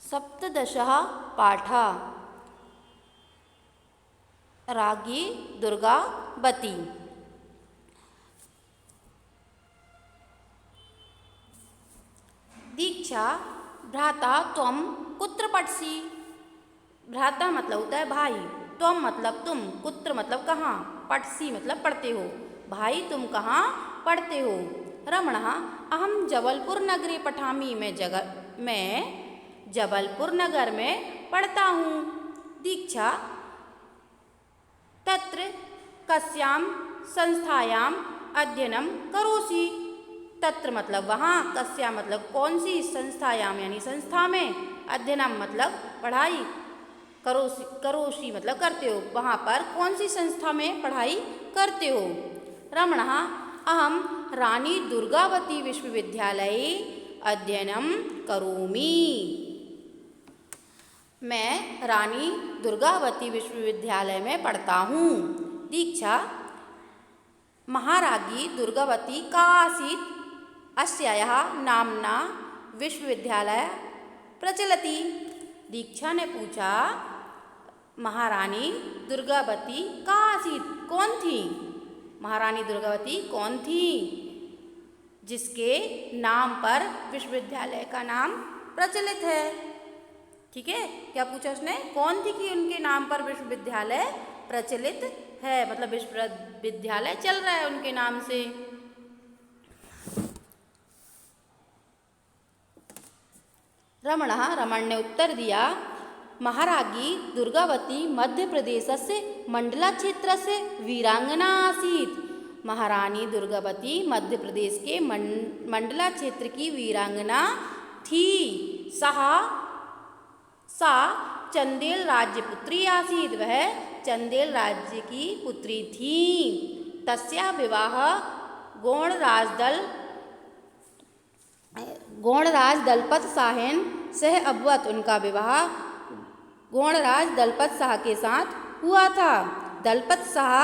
सप्तदशः पाठः रागी दुर्गावती। दीक्षा भ्राता त्वं कुत्र पठसि। भ्राता मतलब होता है भाई, त्वं मतलब तुम, कुत्र मतलब कहाँ, पठसि मतलब पढ़ते हो। भाई तुम कहाँ पढ़ते हो। रमणः अहं जबलपुर नगरे पठामि। मैं जबलपुर नगर में पढ़ता हूँ। दीक्षा तत्र कस्यां संस्थायाम् अध्ययनं करोषि। तत्र मतलब वहाँ, कस्या मतलब कौन सी, संस्थायाम यानी संस्था में, अध्ययनम मतलब पढ़ाई, करोषि मतलब करते हो, वहाँ पर कौन सी संस्था में पढ़ाई करते हो। रमणः अहम रानी दुर्गावती विश्वविद्यालये अध्ययनं करोमि। मैं रानी दुर्गावती विश्वविद्यालय में पढ़ता हूँ। दीक्षा महाराज्ञी दुर्गावती का आसीत् अस्याः नाम्ना विश्वविद्यालय प्रचलति। दीक्षा ने पूछा महारानी दुर्गावती का आसीत्, कौन थी, महारानी दुर्गावती कौन थी जिसके नाम पर विश्वविद्यालय का नाम प्रचलित है। ठीक है, क्या पूछा उसने, कौन थी कि उनके नाम पर विश्वविद्यालय प्रचलित है, मतलब विश्वविद्यालय चल रहा है उनके नाम से। रमण ने उत्तर दिया महाराज्ञी दुर्गावती मध्य प्रदेशस्य मंडला क्षेत्रस्य वीरांगना आसीत्। महारानी दुर्गावती मध्य प्रदेश के मंडला क्षेत्र की वीरांगना थी। सा चंदेल राज्य पुत्री आसीत्, वह चंदेल राज्य की पुत्री थी। तस्या विवाह गौणराज दलपत शाहेन सह अभवत। उनका विवाह गौणराज दलपत शाह के साथ हुआ था। दलपत शाह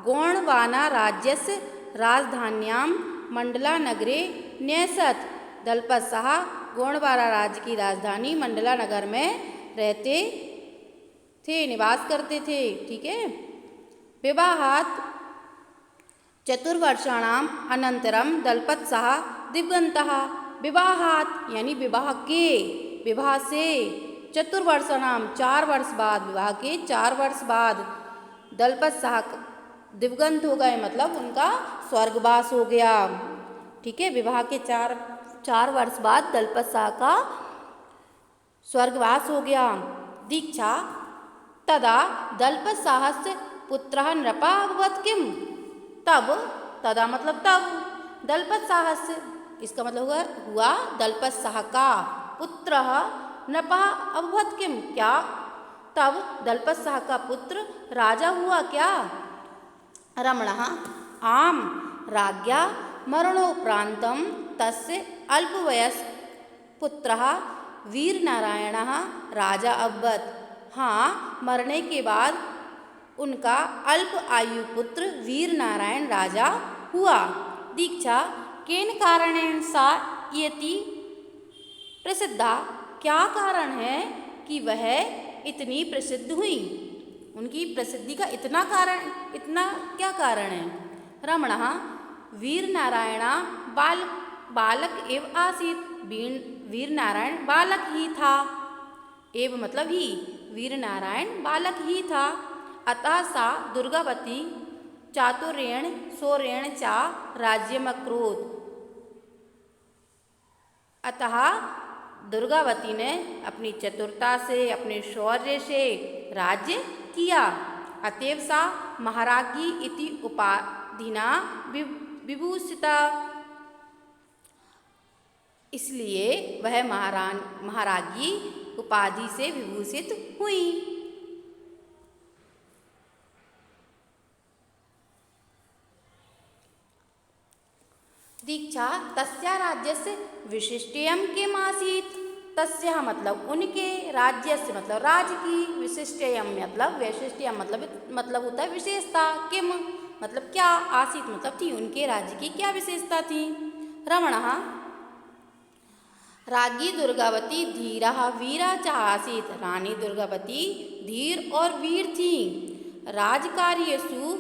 गौणवाना राज्यस्य राजधान्यां मंडला नगरे न्यसत्। दलपत शाह गौणवाना राज्य की राजधानी मंडला नगर में रहते थे, निवास करते थे। ठीक है, विवाहात् चतुर्वर्षाणाम् अनंतरम दलपत शाह दिवंगतः। विवाहात् यानी विवाह के, विवाह से, चतुर्वर्षाणाम 4 वर्ष बाद, विवाह के 4 वर्ष बाद दलपत शाह दिवंगत हो गए, मतलब उनका स्वर्गवास हो गया। ठीक है, विवाह के 4 वर्ष बाद दलपत शाह का स्वर्गवास हो गया। दीक्षा तदा दलपत शाहस्य पुत्रः नृपः अभवत् किम। तब, तदा मतलब तब, दलपत शाहस्य इसका मतलब हुआ दलपत शाह का पुत्रः नृपः अभवत् किम, क्या तब दलपत शाह का पुत्र राजा हुआ क्या। रमणः आम राज्ञा मरणोपरांतं तस्य अल्पवयस्क पुत्रः वीरनारायणः राजा अभवत्। हाँ, मरने के बाद उनका अल्प आयु पुत्र वीरनारायण राजा हुआ। दीक्षा केन कारणेन सा इयति प्रसिद्धा। क्या कारण है कि वह इतनी प्रसिद्ध हुई, उनकी प्रसिद्धि का इतना क्या कारण है। रमणः वीरनारायण बालक एव आसीत्। वीरनारायण बालक ही था, एव मतलब ही, वीरनारायण बालक ही था। अतः सा दुर्गावती चातुर्येण शौर्येण च राज्यमकरोत्। अतः दुर्गावती ने अपनी चतुरता से, अपने शौर्य से राज्य किया। अतएव सा महाराज्ञी इति उपाधिना विभूषिता। इसलिए वह महाराज्ञी उपाधि से विभूषित हुई। दीक्षा तस्या राज्यस्य विशिष्टयं किम आसीत्। तस्या मतलब उनके, राज्यस्य मतलब राज्य की, विशिष्टयं मतलब वैशिष्ट्यम मतलब होता है विशेषता, किम मतलब क्या, आसीत् मतलब थी, उनके राज्य की क्या विशेषता थी। रमणः राज्ञी दुर्गावती धीरा वीरा च आसीत्। रानी दुर्गावती धीर और वीर थी। राजकार्येषु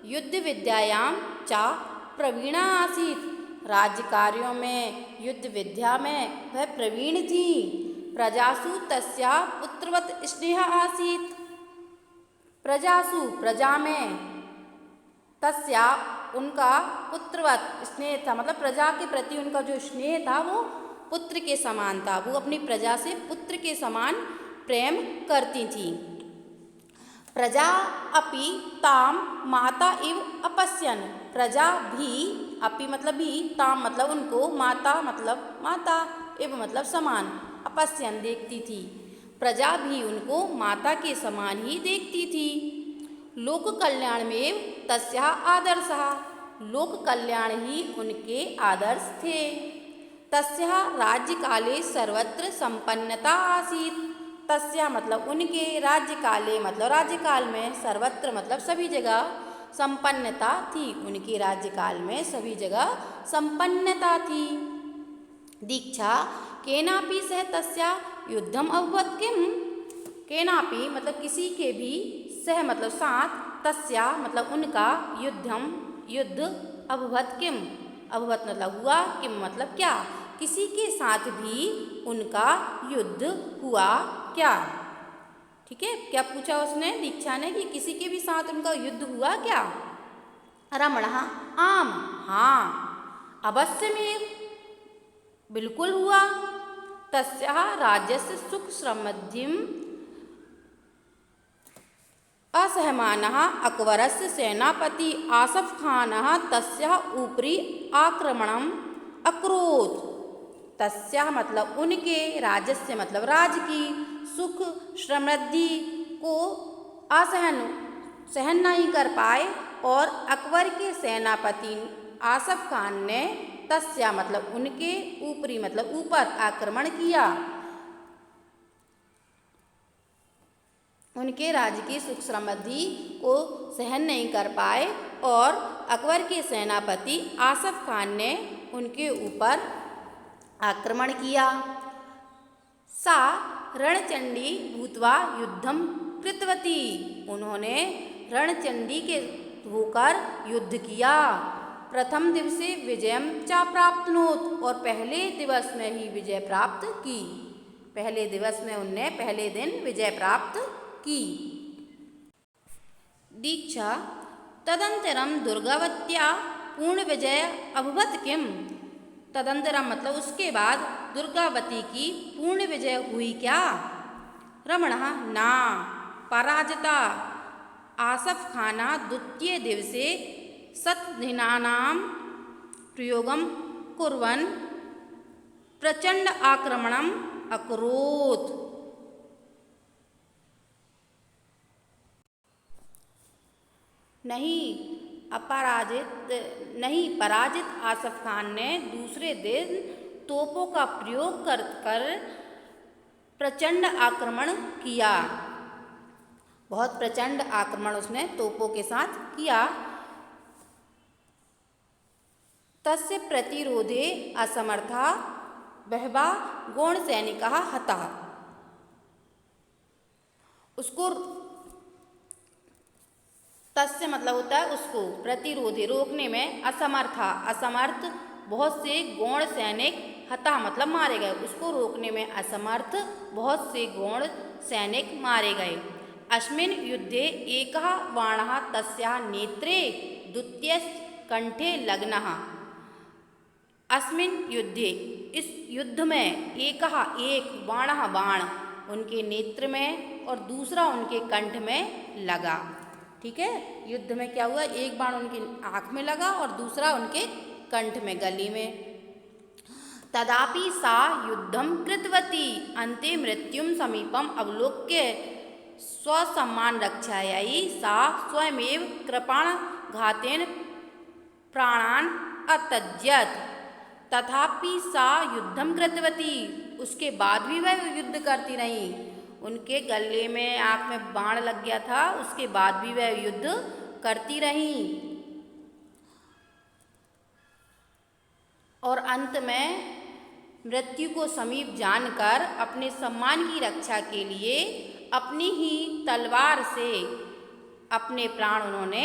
युद्ध विद्यायां च प्रवीणा आसीत्। राज्य कार्यों में युद्ध विद्या में वह प्रवीण थी। प्रजासु तस्याः पुत्रवत् स्नेहः आसीत्। प्रजासु प्रजा में तस्या उनका पुत्रवत स्नेह था, मतलब प्रजा के प्रति उनका जो स्नेह था वो पुत्र के समान था। वो अपनी प्रजा से पुत्र के समान प्रेम करती थी। प्रजा अपि ताम माता इव अपश्यन। प्रजा भी, अपि मतलब भी, ताम मतलब उनको, माता मतलब माता, इव मतलब समान, अपश्यन देखती थी। प्रजा भी उनको माता के समान ही देखती थी। लोक कल्याण में तस्याः आदर्शः। लोक कल्याण ही उनके आदर्श थे। तस्याः राज्यकाले सर्वत्र संपन्नता आसीत्। तस्या मतलब उनके, राज्यकाले मतलब राज्यकाल में, सर्वत्र मतलब सभी जगह, संपन्नता थी। उनके राज्यकाल में सभी जगह संपन्नता थी। दीक्षा केनापि सह तस्या युद्धम अभवत् किम। केनापि मतलब किसी के भी, सह मतलब साथ, तस्या मतलब उनका, युद्धम युद्ध, अभवत् किम अभवत् मतलब हुआ, किम मतलब क्या, किसी के साथ भी उनका युद्ध हुआ क्या। ठीक है, क्या पूछा उसने, दीक्षा ने, कि किसी के भी साथ उनका युद्ध हुआ क्या। रमणः आम, हाँ, अवश्यमेव, बिल्कुल हुआ। तस्याः राज्यस्य सुख समृद्धिं असहमानः अकबरस्य सेनापति आसफ खानः तस्याः उपरि आक्रमणम् अकरोत्। तस्याः मतलब उनके, राजस्य मतलब राज की, सुख समृद्धि को सहन नहीं कर पाए और अकबर के सेनापति आसफ खान ने तस्या मतलब उनके, ऊपरी मतलब ऊपर, आक्रमण किया। उनके राज्य की सुख समृद्धि को सहन नहीं कर पाए और अकबर के सेनापति आसफ खान ने उनके ऊपर आक्रमण किया। सा रणचंडी भूत्वा युद्धम कृतवती। उन्होंने रणचंडी के होकर युद्ध किया। प्रथम दिवसे विजयम चा प्राप्तनोत। और पहले दिवस में ही विजय प्राप्त की। पहले दिवस में उनने पहले दिन विजय प्राप्त की। दीक्षा तदंतरम दुर्गावत्या पूर्ण विजय अभवत् किम। तदंतरम मतलब उसके बाद दुर्गावती की पूर्ण विजय हुई क्या। रमणः ना, पराजिता आसफ खाना द्वितीय दिवसे शतदिनानां प्रयोगं कुर्वन् प्रचंड आक्रमणम् अकरोत्। नहीं पराजित आसफ खान ने दूसरे दिन तोपों का प्रयोग कर प्रचंड आक्रमण किया। बहुत प्रचंड आक्रमण उसने तोपों के साथ किया। तस्य प्रतिरोधे असमर्था बहवा गौण सैनिकाः हताः। उसको, तस्य मतलब होता है उसको, प्रतिरोधे रोकने में, असमर्था असमर्थ बहुत से गौण सैनिक, हता मतलब मारे गए, उसको रोकने में असमर्थ बहुत से गौण सैनिक मारे गए। अस्मिन् युद्धे एकः बाणः तस्याः नेत्रे द्वितीयस्य कंठे लग्नः। अस्मिन् युद्धे, इस युद्ध में, एकः एक, बाणः बाण उनके नेत्र में और दूसरा उनके कंठ में लगा। ठीक है, युद्ध में क्या हुआ, एक बाण उनकी आँख में लगा और दूसरा उनके कंठ में, गली में। तदापि सा युद्धम कृतवती अन्ते मृत्युम समीपम अवलोक्य स्वसम्मान रक्षायै सा स्वयमेव कृपाणघातेन प्राणान् अत्यजत्। तथापि सा युद्धम कृतवती, उसके बाद भी वह युद्ध करती रही। उनके गले में, आँख में बाण लग गया था, उसके बाद भी वह युद्ध करती रही। और अंत में मृत्यु को समीप जानकर अपने सम्मान की रक्षा के लिए अपनी ही तलवार से अपने प्राण उन्होंने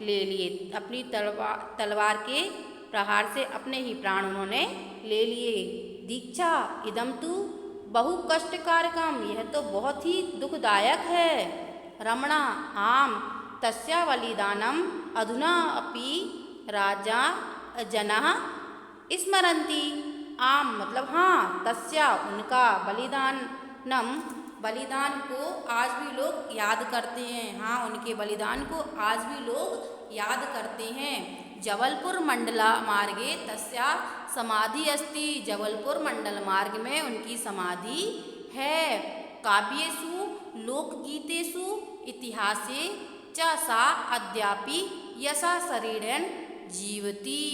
ले लिए। अपनी तलवार के प्रहार से अपने ही प्राण उन्होंने ले लिए। दीक्षा इदम तु बहु कष्टकारकम, यह तो बहुत ही दुखदायक है। रमणा आम तस्या बलिदानम अधुना अपि राजा जनः स्मरन्ति। आम मतलब हाँ, तस्या उनका बलिदानम बलिदान को आज भी लोग याद करते हैं। हाँ, उनके बलिदान को आज भी लोग याद करते हैं। जबलपुर मंडला मार्गे तस्या समाधि अस्ति, जबलपुर मंडल मार्ग में उनकी समाधि है। काव्येषु लोकगीतेषु इतिहासे च सा अद्यापि यशा शरीरेण जीवति।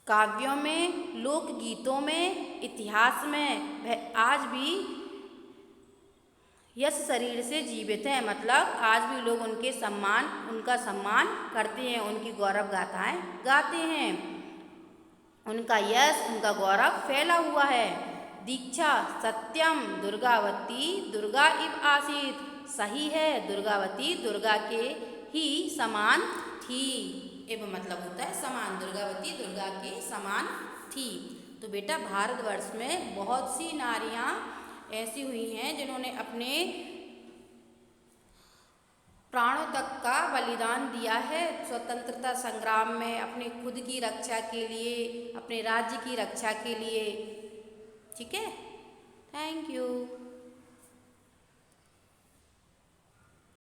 काव्यों में, लोकगीतों में, इतिहास में वह आज भी यश शरीर से जीवित हैं। मतलब आज भी लोग उनका सम्मान करते हैं, उनकी गौरव गाथाएं गाते हैं। उनका यश, उनका गौरव फैला हुआ है। दीक्षा सत्यम दुर्गावती दुर्गा इव आसीत, सही है, दुर्गावती दुर्गा के ही समान थी। एवं मतलब होता है समान, दुर्गावती दुर्गा के समान थी। तो बेटा भारतवर्ष में बहुत सी नारियां ऐसी हुई हैं जिन्होंने अपने प्राणों तक का बलिदान दिया है स्वतंत्रता संग्राम में, अपने खुद की रक्षा के लिए, अपने राज्य की रक्षा के लिए। ठीक है, थैंक यू।